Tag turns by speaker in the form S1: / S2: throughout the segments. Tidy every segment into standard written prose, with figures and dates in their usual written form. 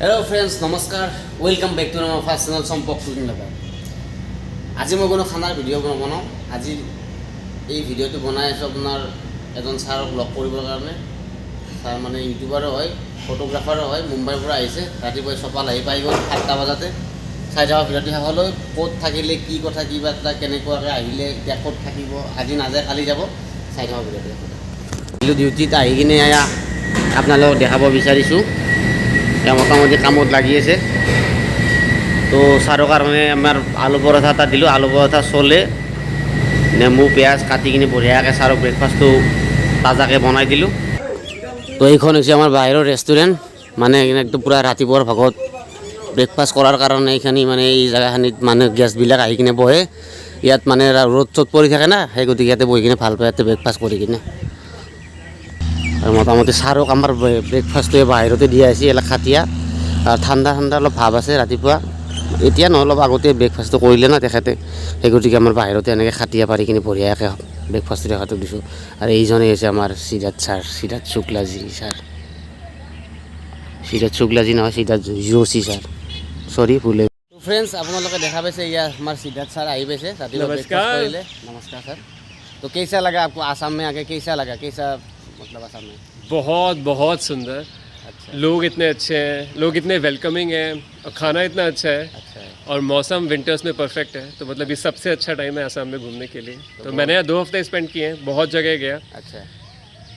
S1: Hello friends नमस्कार welcome back to our first channel सम्पर्क cooking lover. आज मैं কোনো খানাৰ ভিডিঅ' বনাওঁ। আজি এই ভিডিঅ'টো বনাই আছোঁ আপোনাৰ এজন ছাৰক লগ কৰিবৰ কাৰণে। ছাৰ মানে ইউটিউবাৰো হয়, ফটোগ্ৰাফাৰো হয়, মুম্বাইৰ পৰা আহিছে। ৰাতিপুৱা চপাল আহি পাই গ'ল 7টা বজাতে। চাই যাওঁ ভিডিঅ'টো শেষলৈ ক'ত থাকিলে কি কথা কিবা এটা কেনেকুৱাকৈ আহিলে এতিয়া ক'ত থাকিব, আজি নাযায় কালি যাব। চাই যাওঁ ভিডিঅ'টো। ডিউটিত আহি কিনে আপোনালোকক দেখাব বিচাৰিছোঁ। মোটামুটি কামত লাগি আছে। তো ছাৰৰ কাৰণে আমাৰ আলু পৰঠা এটা দিলোঁ। আলু পৰঠা চলে নেমু পিঁয়াজ কাটি কিনে বঢ়িয়াকৈ ছাৰক ব্ৰেকফাষ্টটো তাজাকৈ বনাই দিলোঁ। তো এইখন হৈছে আমাৰ বাহিৰৰ ৰেষ্টুৰেণ্ট, মানে একদম পূৰা ৰাতিপুৱাৰ ভাগত ব্ৰেকফাষ্ট কৰাৰ কাৰণে এইখিনি মানে এই জেগাখিনিত মানে গেষ্টবিলাক আহি কিনে বহে। ইয়াত মানে ৰ'দ চ'দ পৰি থাকে না, সেই গতিকে ইয়াতে বহি কিনে ভাল পায় ইয়াতে ব্ৰেকফাষ্ট কৰি কিনে। আৰু মোটামুটি ছাৰক আমাৰ ব্ৰেকফাষ্টটোৱে বাহিৰতে দিয়া হৈছে এলা খাটিয়া। আৰু ঠাণ্ডা অলপ ভাৱ আছে ৰাতিপুৱা, এতিয়া নহয় অলপ আগতে ব্ৰেকফাষ্টটো কৰিলে না তেখেতে, সেই গতিকে আমাৰ বাহিৰতে এনেকৈ খাটিয়া পাৰি কিনে বঢ়িয়াকৈ ব্ৰেকফাষ্টটো দেখাটো দিছোঁ। আৰু এইজনেই হৈছে আমাৰ সিদ্ধাৰ্থ ছাৰ, সিদ্ধাৰ্থ শুক্লাজী ছাৰ, সিদ্ধাৰ্থ শুক্লাজী নহয় সিদ্ধাৰ্থ যোশী ছাৰ, চৰি ভুলে। फ्रेंड्स আপোনালোকে দেখা পাইছে ইয়াৰ আমাৰ सिद्धार्थ सर आई पैसे
S2: नमस्कार
S1: नमस्कार सर। तो कैसा लगा आपको आसाम में आके, कैसा लगा, कैसा मतलब आसाम में?
S2: बहुत बहुत सुंदर।
S1: अच्छा
S2: लोग इतने अच्छे हैं, लोग इतने वेलकमिंग हैं और खाना इतना अच्छा है।
S1: अच्छा है।
S2: और मौसम विंटर्स में परफेक्ट है, तो मतलब ये सबसे अच्छा टाइम है आसाम में घूमने के लिए। तो मैंने यहाँ 2 हफ्ते स्पेंड किए हैं, बहुत जगह गया।
S1: अच्छा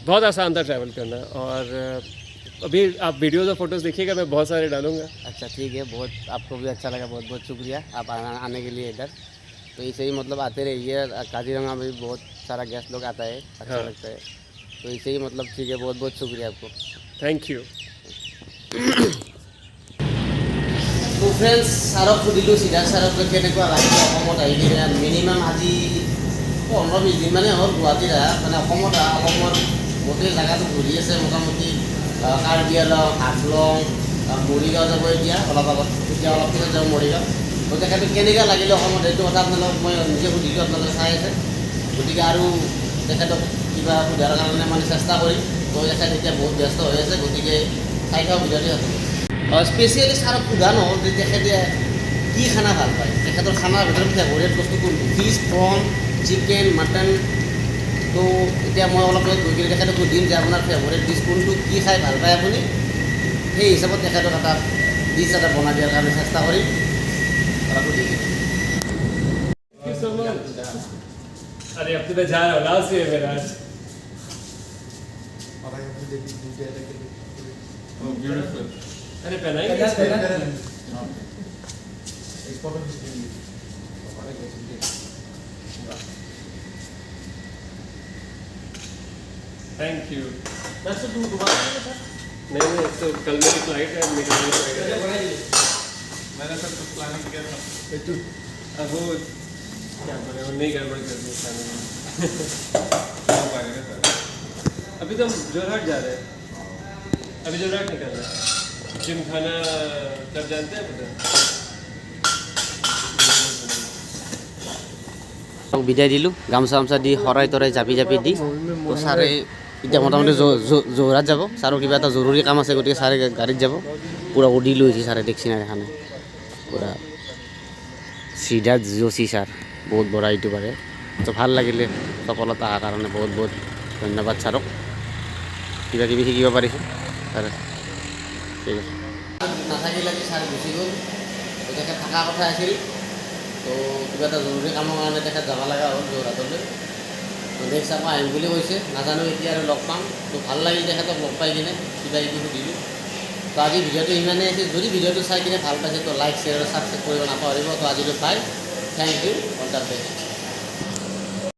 S2: बहुत आसान था ट्रैवल करना। और अभी आप वीडियोज़ और फोटोज़ देखिएगा, मैं बहुत सारे डालूंगा।
S1: अच्छा ठीक है, बहुत आपको भी अच्छा लगा, बहुत बहुत शुक्रिया आप आने के लिए इधर। तो ऐसे ही मतलब आते रहिए, काजीरंगा में भी बहुत सारा गेस्ट लोग आता है, अच्छा
S2: हाँ।
S1: लगता है। तो ऐसे ही मतलब ठीक है, बहुत बहुत शुक्रिया आपको।
S2: Thank you.
S1: তো ফ্ৰেণ্ডছ ছাৰক সুধিলোঁ সিদ্ধাৰ্থ ছাৰক কেনেকুৱা লাগিলে অসমত আহি কিনে। মিনিমাম আজি 15-20 দিন মানে হ'ল গুৱাহাটীত মানে অসমত অসমৰ গোটেই জেগাটো ঘূৰি আছে। মোটামুটি কাৰ্বি আংলং, হাফলং, মৰিগাঁও যাব এতিয়া অলপ আগত, এতিয়া অলপ পিছত যাব মৰিগাঁও। তো তেখেতে কেনেকুৱা লাগিলে অসমত সেইটো কথা আপোনালোকক মই নিজে সুধিছোঁ, আপোনালোকে চাই আছে। গতিকে আৰু তেখেতক কিবা সোধাৰ কাৰণে মানে চেষ্টা কৰিম। তো তেখেত এতিয়া বহুত ব্যস্ত হৈ আছে, গতিকে চাই থাকক ভিডিঅ'টো। স্পেচিয়েলি ছাৰক সোধা নহ'ল যে তেখেতে কি খানা ভাল পায়, তেখেতৰ খানাৰ ভিতৰত ফেভৰেট বস্তু কোনটো, ফিছ, প্ৰন, চিকেন, মাটন। তো এতিয়া মই অলপ গৈ কিনে তেখেতক সুধিম যে আপোনাৰ ফেভৰেট ডিছ কোনটো, কি খাই ভাল পায় আপুনি। সেই হিচাপত তেখেতক এটা ডিছ এটা বনাই দিয়াৰ কাৰণে চেষ্টা কৰিম।
S2: अरे अब तो मैं जा रहा हूँ, लास्ट है मेरा आज।
S3: ब्यूटीफुल।
S2: अरे पहनाएंगे इस पे? Thank you. नहीं तो कल मेरी फ्लाइट है, निकलने की फ्लाइट है।
S3: मैंने सब कुछ प्लानिंग किया था।
S2: अब वो क्या करें, वो नहीं गड़बड़ करनी खाने में।
S3: हो पाएगा सर।
S2: अभी तो हम जोरहाट जा रहे हैं, अभी जोरहाट निकल रहे हैं। जिम खाना कब जानते हैं पता?
S1: বিদায় দিলোঁ, গামোচা গামোচা দি শৰাই তৰাই জাপি জাপি দি। তো ছাৰে এতিয়া মোটামুটি যোৰহাট যাব। ছাৰৰ কিবা এটা জৰুৰী কাম আছে, গতিকে ছাৰে গাড়ীত যাব। পূৰা উদি লৈ আহিছে ছাৰে, দেখছি নাই এখানে পূৰা সিদ্ধাৰ্থ যোশী ছাৰ, বহুত বড় ইউটিউবাৰে। তো ভাল লাগিলে সফলতা অহাৰ কাৰণে বহুত বহুত ধন্যবাদ ছাৰক। কিবা কিবি শিকিব পাৰিছোঁ ছাৰ, ঠিক আছে। নাথাকিলে ছাৰ গুচি গ'ল, তেখেত থকা কথা আছিল। তো কিবা এটা জৰুৰী কামৰ কাৰণে তেখেত যাব লগা হ'ল যোৰহাটলৈ। তো নেক্সট আকৌ আহিম বুলি কৈছে, নাজানো এতিয়া আৰু লগ পাম। তো ভাল লাগিল তেখেতক লগ পাই কিনে, কিবা কিবি সুধিলোঁ। তো আজি ভিডিঅ'টো ইমানেই আছিল। যদি ভিডিঅ'টো চাই কিনে ভাল পাইছে তো লাইক, শ্বেয়াৰ আৰু ছাবস্ক্ৰাইব কৰিব নাপাহৰিব। তো আজিলৈ bye, thank you, all the best.